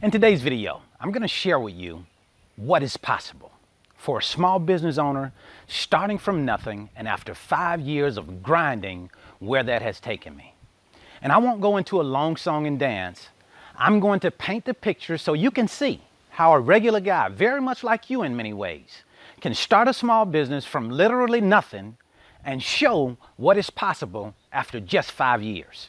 In today's video, I'm going to share with you what is possible for a small business owner starting from nothing and after 5 years of grinding, where that has taken me. And I won't go into a long song and dance. I'm going to paint the picture so you can see how a regular guy, very much like you in many ways, can start a small business from literally nothing and show what is possible after just 5 years.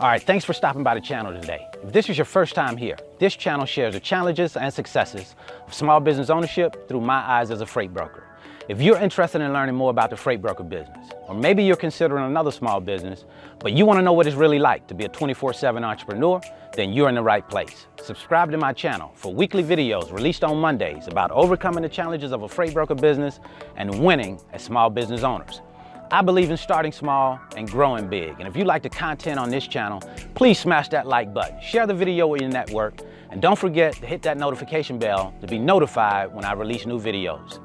All right, thanks for stopping by the channel today. If this is your first time here, this channel shares the challenges and successes of small business ownership through my eyes as a freight broker. If you're interested in learning more about the freight broker business, or maybe you're considering another small business, but you want to know what it's really like to be a 24/7 entrepreneur, then you're in the right place. Subscribe to my channel for weekly videos released on Mondays about overcoming the challenges of a freight broker business and winning as small business owners. I believe in starting small and growing big. And if you like the content on this channel, please smash that like button, share the video with your network, and don't forget to hit that notification bell to be notified when I release new videos.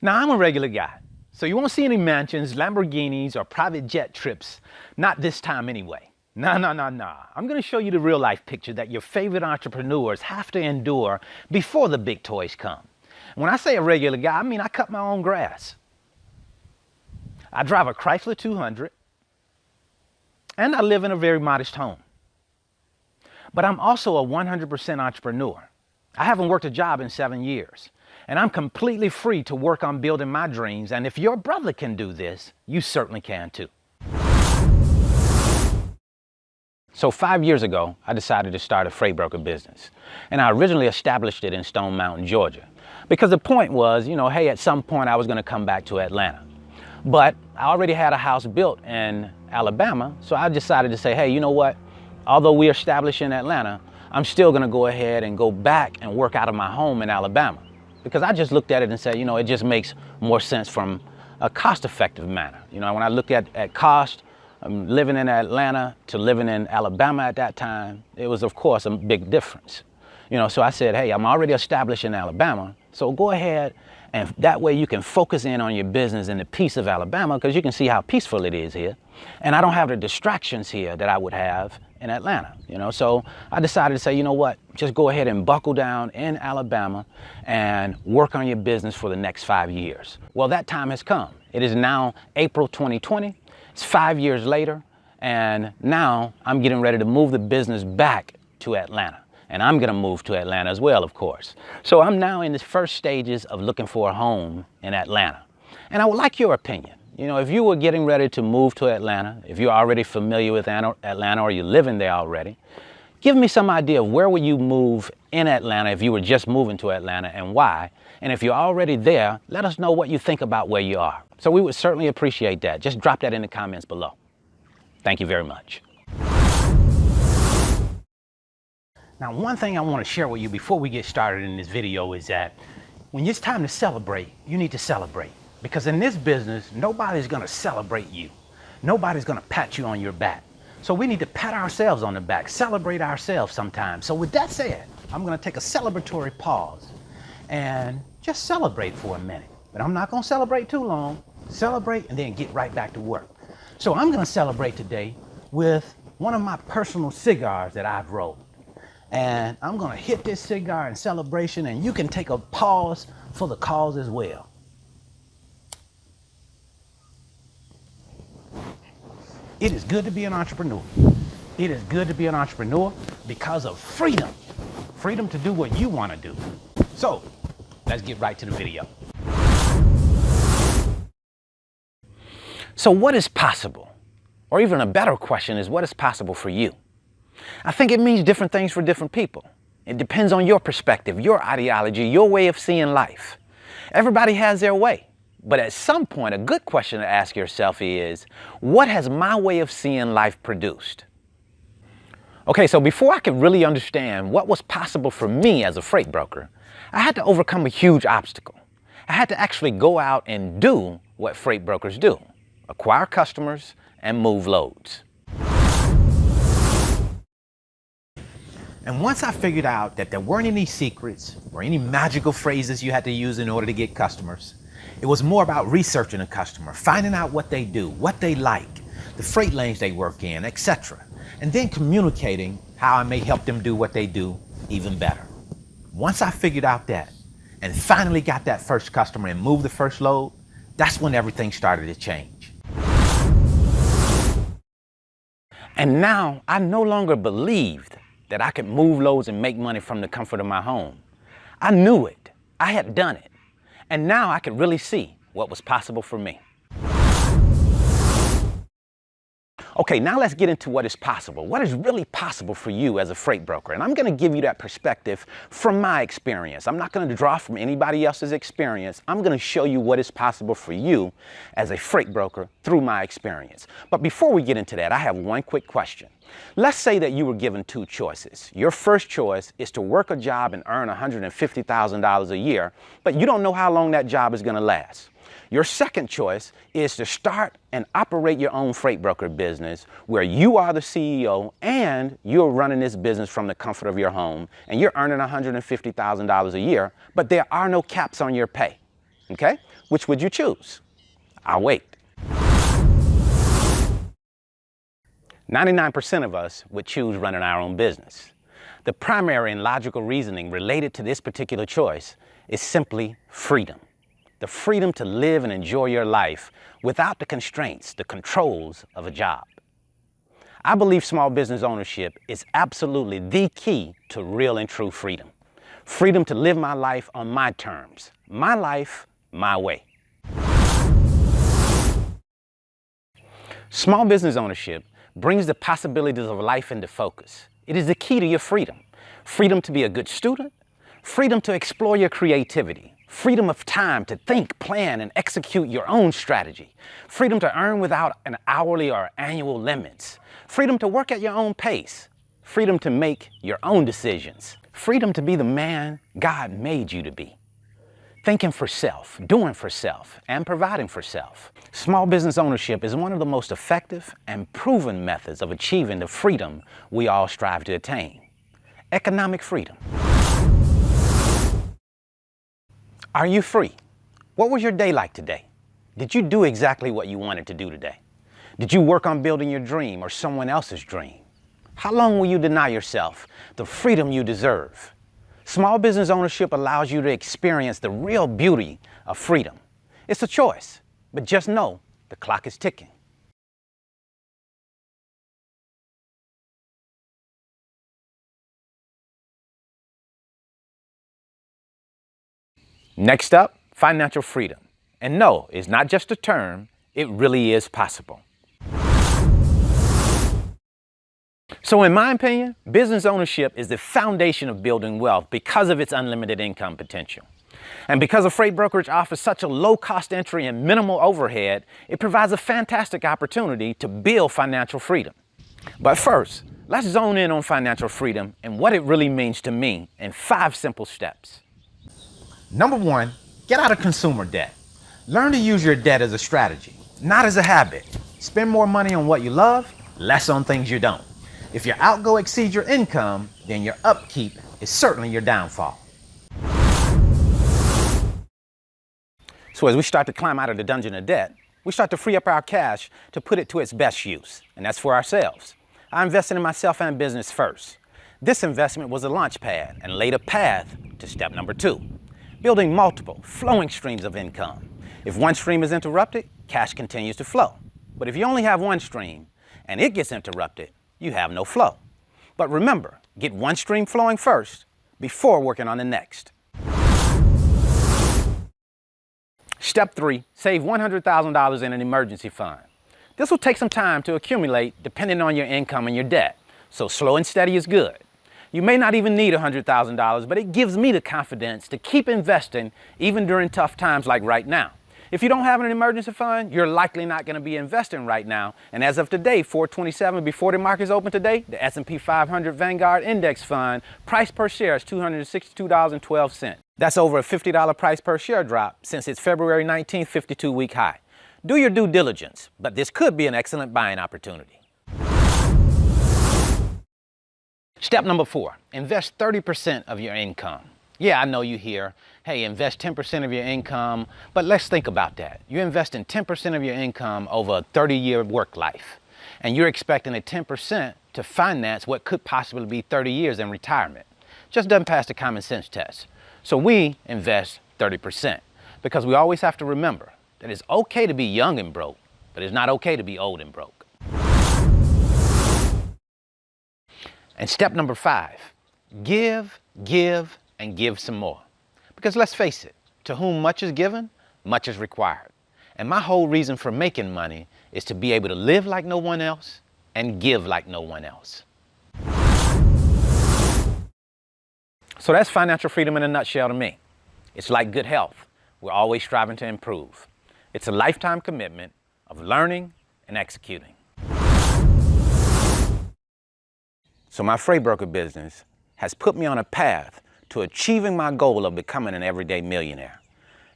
Now, I'm a regular guy, so you won't see any mansions, Lamborghinis, or private jet trips, not this time anyway. Nah. I'm gonna show you the real life picture that your favorite entrepreneurs have to endure before the big toys come. When I say a regular guy, I mean I cut my own grass. I drive a Chrysler 200, and I live in a very modest home. But I'm also a 100% entrepreneur. I haven't worked a job in 7 years, and I'm completely free to work on building my dreams, and if your brother can do this, you certainly can too. So 5 years ago, I decided to start a freight broker business, and I originally established it in Stone Mountain, Georgia. Because the point was, hey, at some point I was going to come back to Atlanta. But I already had a house built in Alabama, so I decided to say, hey, you know what? Although we're established in Atlanta, I'm still going to go ahead and go back and work out of my home in Alabama. Because I just looked at it and said, it just makes more sense from a cost-effective manner. When I look at cost, living in Atlanta to living in Alabama at that time, it was, of course, a big difference. So I said, hey, I'm already established in Alabama, so go ahead, and that way you can focus in on your business in the peace of Alabama, because you can see how peaceful it is here. And I don't have the distractions here that I would have in Atlanta, So I decided to say, you know what, just go ahead and buckle down in Alabama and work on your business for the next 5 years. Well, that time has come. It is now April 2020. It's 5 years later, and now I'm getting ready to move the business back to Atlanta. And I'm gonna move to Atlanta as well, of course. So I'm now in the first stages of looking for a home in Atlanta. And I would like your opinion. If you were getting ready to move to Atlanta, if you're already familiar with Atlanta or you're living there already, give me some idea of where would you move in Atlanta if you were just moving to Atlanta and why. And if you're already there, let us know what you think about where you are. So we would certainly appreciate that. Just drop that in the comments below. Thank you very much. Now, one thing I want to share with you before we get started in this video is that when it's time to celebrate, you need to celebrate. Because in this business, nobody's going to celebrate you. Nobody's going to pat you on your back. So we need to pat ourselves on the back, celebrate ourselves sometimes. So with that said, I'm going to take a celebratory pause and just celebrate for a minute. But I'm not going to celebrate too long. Celebrate and then get right back to work. So I'm going to celebrate today with one of my personal cigars that I've rolled. And I'm going to hit this cigar in celebration, and you can take a pause for the cause as well. It is good to be an entrepreneur. It is good to be an entrepreneur because of freedom. Freedom to do what you want to do. So let's get right to the video. So what is possible? Or even a better question is, what is possible for you? I think it means different things for different people. It depends on your perspective, your ideology, your way of seeing life. Everybody has their way. But at some point, a good question to ask yourself is, what has my way of seeing life produced? Okay, so before I could really understand what was possible for me as a freight broker, I had to overcome a huge obstacle. I had to actually go out and do what freight brokers do: acquire customers and move loads. And once I figured out that there weren't any secrets or any magical phrases you had to use in order to get customers, It was more about researching a customer, finding out what they do, what they like, the freight lanes they work in, etc. And then communicating how I may help them do what they do even better. Once I figured out that and finally got that first customer and moved the first load, that's when everything started to change. And now I no longer believed that I could move loads and make money from the comfort of my home. I knew it. I had done it. And now I could really see what was possible for me. Okay, now let's get into what is possible. What is really possible for you as a freight broker? And I'm going to give you that perspective from my experience. I'm not going to draw from anybody else's experience. I'm going to show you what is possible for you as a freight broker through my experience. But before we get into that, I have one quick question. Let's say that you were given two choices. Your first choice is to work a job and earn $150,000 a year, but you don't know how long that job is going to last. Your second choice is to start and operate your own freight broker business where you are the CEO and you're running this business from the comfort of your home and you're earning $150,000 a year, but there are no caps on your pay. Okay? Which would you choose? I'll wait. 99% of us would choose running our own business. The primary and logical reasoning related to this particular choice is simply freedom. The freedom to live and enjoy your life without the constraints, the controls of a job. I believe small business ownership is absolutely the key to real and true freedom. Freedom to live my life on my terms, my life, my way. Small business ownership brings the possibilities of life into focus. It is the key to your freedom. Freedom to be a good student, freedom to explore your creativity, freedom of time to think, plan, and execute your own strategy, freedom to earn without an hourly or annual limits, freedom to work at your own pace, freedom to make your own decisions, freedom to be the man God made you to be. Thinking for self, doing for self, and providing for self. Small business ownership is one of the most effective and proven methods of achieving the freedom we all strive to attain. Economic freedom. Are you free? What was your day like today? Did you do exactly what you wanted to do today? Did you work on building your dream or someone else's dream? How long will you deny yourself the freedom you deserve? Small business ownership allows you to experience the real beauty of freedom. It's a choice, but just know the clock is ticking. Next up, financial freedom. And no, it's not just a term, it really is possible. So in my opinion, business ownership is the foundation of building wealth because of its unlimited income potential. And because a freight brokerage offers such a low cost entry and minimal overhead, it provides a fantastic opportunity to build financial freedom. But first, let's zone in on financial freedom and what it really means to me in 5 simple steps. Number 1, get out of consumer debt. Learn to use your debt as a strategy, not as a habit. Spend more money on what you love, less on things you don't. If your outgo exceeds your income, then your upkeep is certainly your downfall. So as we start to climb out of the dungeon of debt, we start to free up our cash to put it to its best use, and that's for ourselves. I invested in myself and business first. This investment was a launch pad and laid a path to step number 2. Building multiple, flowing streams of income. If one stream is interrupted, cash continues to flow. But if you only have one stream and it gets interrupted, you have no flow. But remember, get one stream flowing first before working on the next. Step 3, save $100,000 in an emergency fund. This will take some time to accumulate depending on your income and your debt, so slow and steady is good. You may not even need $100,000, but it gives me the confidence to keep investing even during tough times like right now. If you don't have an emergency fund, you're likely not going to be investing right now. And as of today, 4/27, before the markets open today, the S&P 500 Vanguard Index Fund price per share is $262.12. That's over a $50 price per share drop since its February 19th 52-week high. Do your due diligence, but this could be an excellent buying opportunity. Step number 4, invest 30% of your income. Yeah, I know you hear, hey, invest 10% of your income, but let's think about that. You're investing 10% of your income over a 30-year work life, and you're expecting a 10% to finance what could possibly be 30 years in retirement. Just doesn't pass the common sense test. So we invest 30%, because we always have to remember that it's okay to be young and broke, but it's not okay to be old and broke. And step number 5, give, and give some more. Because let's face it, to whom much is given, much is required. And my whole reason for making money is to be able to live like no one else and give like no one else. So that's financial freedom in a nutshell to me. It's like good health. We're always striving to improve. It's a lifetime commitment of learning and executing. So my freight broker business has put me on a path to achieving my goal of becoming an everyday millionaire.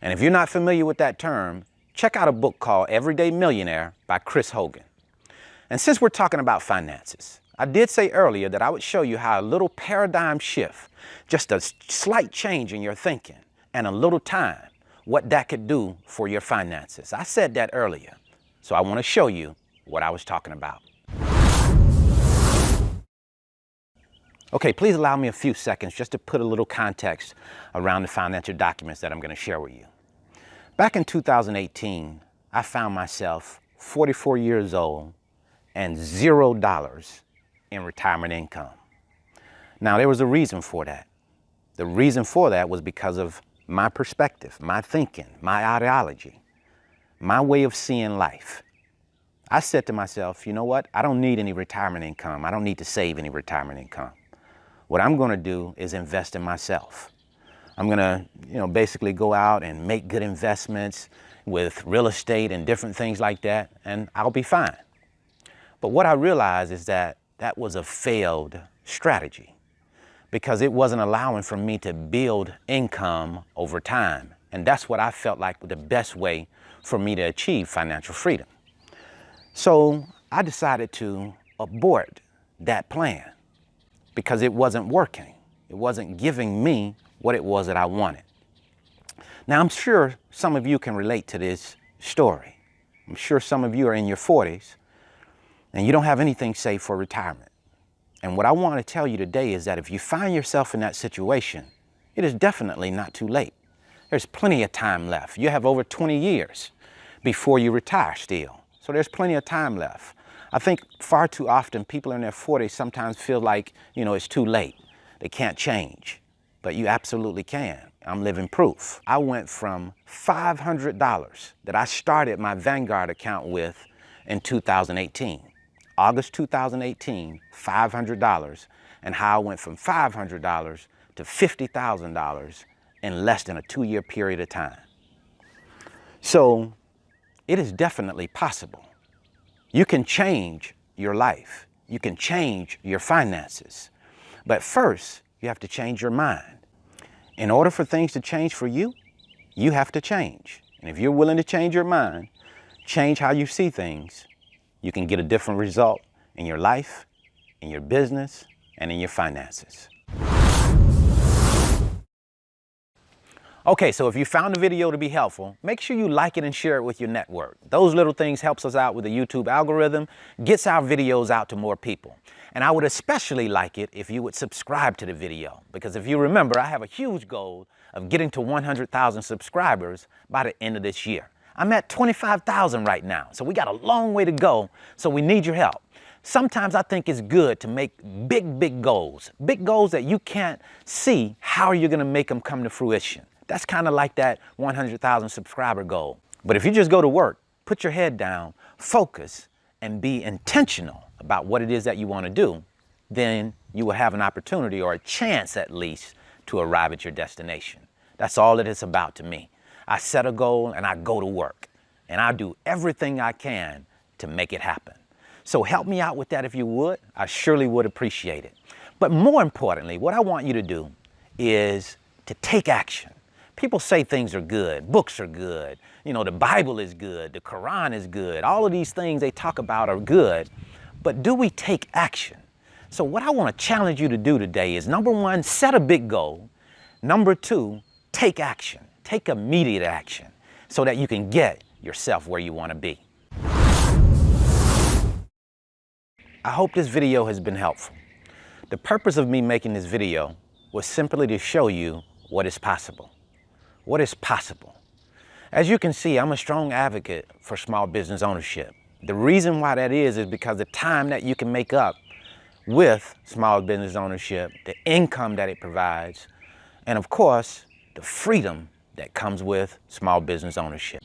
And if you're not familiar with that term, check out a book called Everyday Millionaire by Chris Hogan. And since we're talking about finances, I did say earlier that I would show you how a little paradigm shift, just a slight change in your thinking and a little time, what that could do for your finances. I said that earlier, so I want to show you what I was talking about. Okay, please allow me a few seconds just to put a little context around the financial documents that I'm going to share with you. Back in 2018, I found myself 44 years old and $0 in retirement income. Now, there was a reason for that. The reason for that was because of my perspective, my thinking, my ideology, my way of seeing life. I said to myself, you know what? I don't need any retirement income. I don't need to save any retirement income. What I'm going to do is invest in myself. I'm going to, basically go out and make good investments with real estate and different things like that, and I'll be fine. But what I realized is that that was a failed strategy because it wasn't allowing for me to build income over time. And that's what I felt like the best way for me to achieve financial freedom. So I decided to abort that plan, because it wasn't working. It wasn't giving me what it was that I wanted. Now, I'm sure some of you can relate to this story. I'm sure some of you are in your 40s and you don't have anything saved for retirement. And what I want to tell you today is that if you find yourself in that situation, it is definitely not too late. There's plenty of time left. You have over 20 years before you retire still. So there's plenty of time left. I think far too often people in their 40s sometimes feel like, it's too late. They can't change, but you absolutely can. I'm living proof. I went from $500 that I started my Vanguard account with in 2018, August 2018, $500, and how I went from $500 to $50,000 in less than a 2-year period of time. So it is definitely possible. You can change your life. You can change your finances. But first, you have to change your mind. In order for things to change for you, you have to change. And if you're willing to change your mind, change how you see things, you can get a different result in your life, in your business, and in your finances. Okay, so if you found the video to be helpful, make sure you like it and share it with your network. Those little things helps us out with the YouTube algorithm, gets our videos out to more people. And I would especially like it if you would subscribe to the video, because if you remember, I have a huge goal of getting to 100,000 subscribers by the end of this year. I'm at 25,000 right now, so we got a long way to go, so we need your help. Sometimes I think it's good to make big goals that you can't see how you're gonna make them come to fruition. That's kind of like that 100,000 subscriber goal. But if you just go to work, put your head down, focus, and be intentional about what it is that you want to do, then you will have an opportunity, or a chance at least, to arrive at your destination. That's all it is about to me. I set a goal and I go to work, and I do everything I can to make it happen. So help me out with that if you would. I surely would appreciate it. But more importantly, what I want you to do is to take action. People say things are good, books are good, the Bible is good, the Quran is good, all of these things they talk about are good, but do we take action? So what I want to challenge you to do today is, number one, set a big goal. Number two, take action. Take immediate action so that you can get yourself where you want to be. I hope this video has been helpful. The purpose of me making this video was simply to show you what is possible. What is possible? As you can see, I'm a strong advocate for small business ownership. The reason why that is because the time that you can make up with small business ownership, the income that it provides, and of course, the freedom that comes with small business ownership.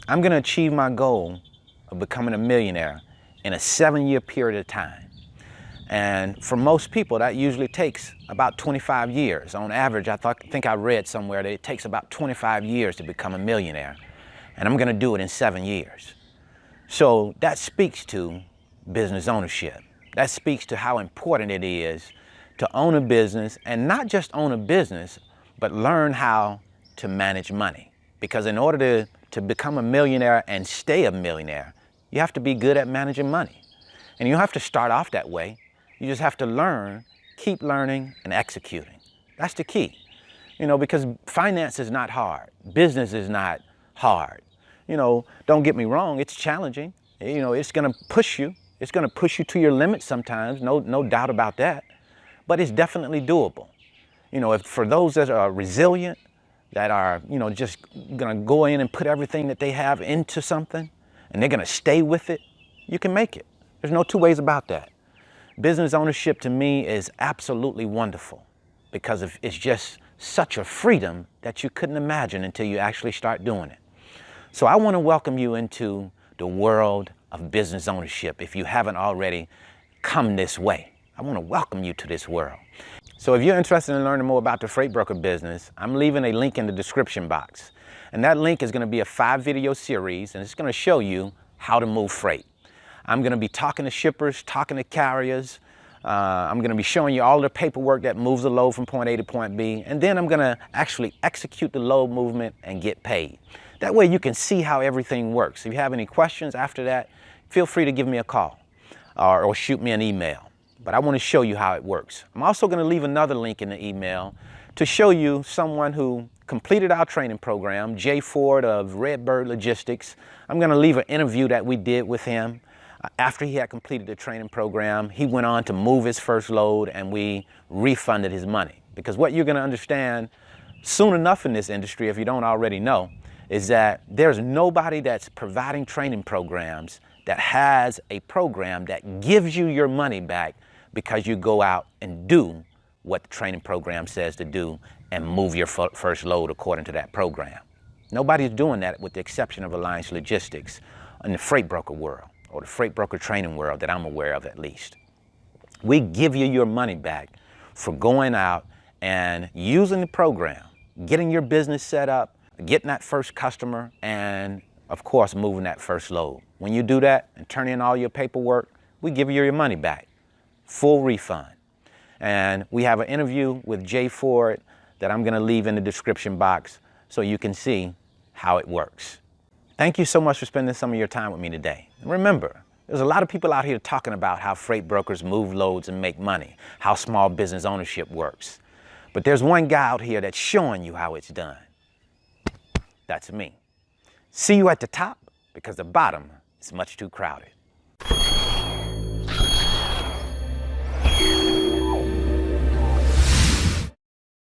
I'm going to achieve my goal of becoming a millionaire in a 7-year period of time. And for most people, that usually takes about 25 years. On average, I think I read somewhere that it takes about 25 years to become a millionaire. And I'm going to do it in 7 years. So that speaks to business ownership. That speaks to how important it is to own a business, and not just own a business, but learn how to manage money. Because in order to become a millionaire and stay a millionaire, you have to be good at managing money. And you don't have to start off that way. You just have to learn, keep learning, and executing. That's the key. Because finance is not hard. Business is not hard. Don't get me wrong, it's challenging. It's going to push you. It's going to push you to your limits sometimes, no doubt about that. But it's definitely doable. For those that are resilient, that are, just going to go in and put everything that they have into something, and they're going to stay with it, you can make it. There's no two ways about that. Business ownership to me is absolutely wonderful because it's just such a freedom that you couldn't imagine until you actually start doing it. So I want to welcome you into the world of business ownership if you haven't already come this way. I want to welcome you to this world. So if you're interested in learning more about the freight broker business, I'm leaving a link in the description box. And that link is going to be a 5-video series, and it's going to show you how to move freight. I'm going to be talking to shippers, talking to carriers. I'm going to be showing you all the paperwork that moves the load from point A to point B. And then I'm going to actually execute the load movement and get paid. That way you can see how everything works. If you have any questions after that, feel free to give me a call or shoot me an email. But I want to show you how it works. I'm also going to leave another link in the email to show you someone who completed our training program, Jay Ford of Redbird Logistics. I'm going to leave an interview that we did with him. After he had completed the training program, he went on to move his first load, and we refunded his money. Because what you're going to understand soon enough in this industry, if you don't already know, is that there's nobody that's providing training programs that has a program that gives you your money back because you go out and do what the training program says to do and move your first load according to that program. Nobody's doing that with the exception of Alliance Logistics in the freight broker world, or the freight broker training world that I'm aware of at least. We give you your money back for going out and using the program, getting your business set up, getting that first customer, and of course moving that first load. When you do that and turn in all your paperwork, we give you your money back, full refund. And we have an interview with Jay Ford that I'm going to leave in the description box so you can see how it works. Thank you so much for spending some of your time with me today. And remember, there's a lot of people out here talking about how freight brokers move loads and make money, how small business ownership works. But there's one guy out here that's showing you how it's done. That's me. See you at the top, because the bottom is much too crowded.